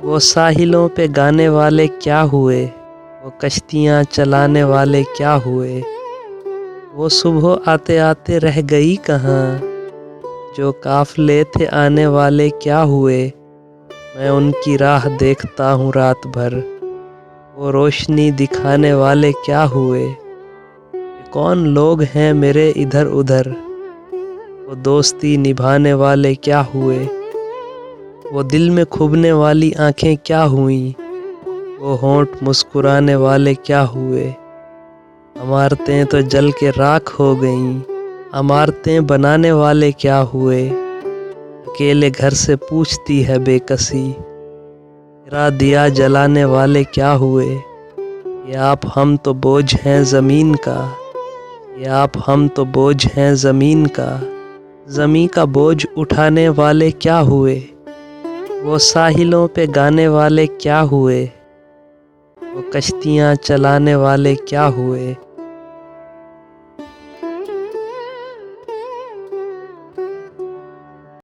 वो साहिलों पे गाने वाले क्या हुए, वो कश्तियाँ चलाने वाले क्या हुए। वो सुबह आते आते रह गई कहाँ, जो काफ़िले थे आने वाले क्या हुए। मैं उनकी राह देखता हूँ रात भर, वो रोशनी दिखाने वाले क्या हुए। ये कौन लोग हैं मेरे इधर उधर, वो दोस्ती निभाने वाले क्या हुए। वो दिल में खुभने वाली आँखें क्या हुईं, वो होंठ मुस्कुराने वाले क्या हुए। इमारतें तो जल के राख हो गईं, इमारतें बनाने वाले क्या हुए। अकेले घर से पूछती है बेकसी, तेरा दिया जलाने वाले क्या हुए। ये आप हम तो बोझ हैं ज़मीन का, ये आप हम तो बोझ हैं ज़मीन का। ज़मीं का बोझ उठाने वाले क्या हुए, वो साहिलों पे गाने वाले क्या हुए। वो कश्तियाँ चलाने वाले क्या हुए।